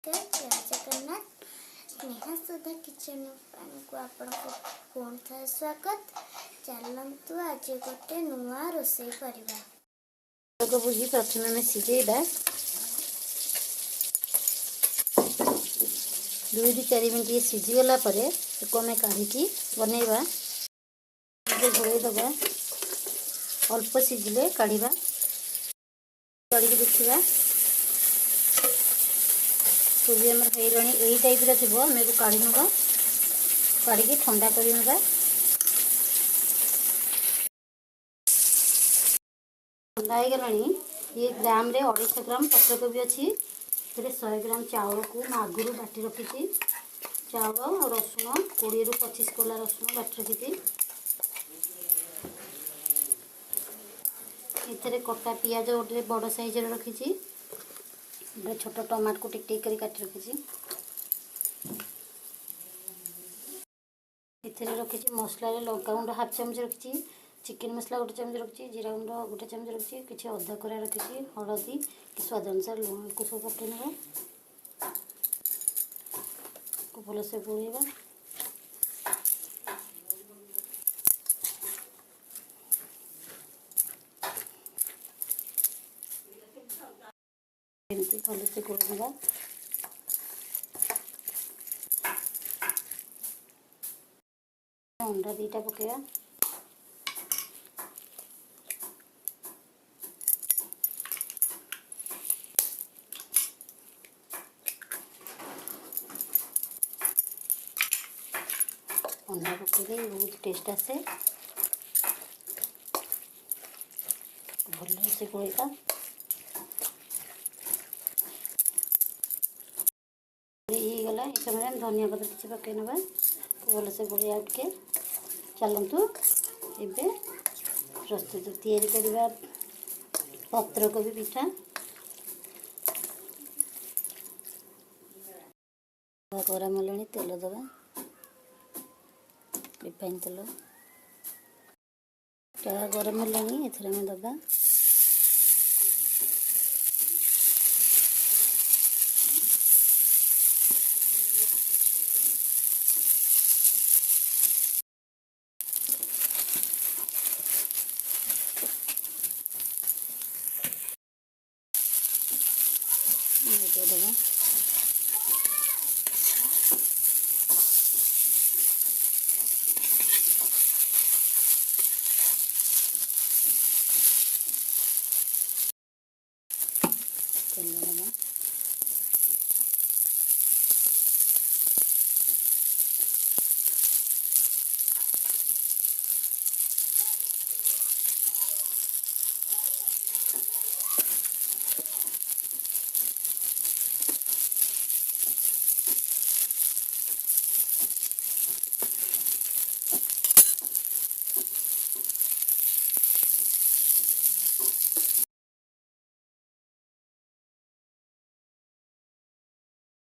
नमस्कार, जय जगन्नाथ। स्नेहा सुधा किचन को आपको पुणी थे स्वागत। चलतु आज गोटे नुआ रोषे करवा। बुझी प्रथम आम सिझेबा 2-4 मिनट सिझीगला आम काढ़ी बनइबा। घोड़े दबा अल्प सिझिले काढ़ा कड़ी देखा पूरी आम यही टाइप थी आम काढ़ी ना काढ़ी ठंडा कर ठंडा हो गला। ये ग्राम रे 250 ग्राम पत्रकोबी अच्छी 100 ग्राम चाउल को आगुरी बाटी रखी। चाउल रसुण 20-25 कोला रसुण बाटी रखी। इतने कटा पियाज गोटे बड़ साइज रखी। छोट टमाट को टिक कर काटी रखी। इतने रखी मसला लंका गुंड हाफ चामच रखी। चिकेन मसला 1 चामच रखी। जीरा गुंड 1 चामच रखी। किसी अदा करा रखी। हलदी कि स्वाद अनुसार लुण को सब पकई ना भलसे गोलेबा। एमती भलसे गोलेबा। अंडा 2टा पकेबा। अंडा पकड़े बहुत टेस्ट आसे। भलसे गोलेबा। गला ये समय धनिया पत्र किसी पकई ना भलसे गोले आउटे। चलतु एबे प्रस्तुत तैयारी करवा पत्रकोबी पिठा। गरम है तेल दबा रिफाइन तेल गरम है एथर में दबा दबा तेल दबा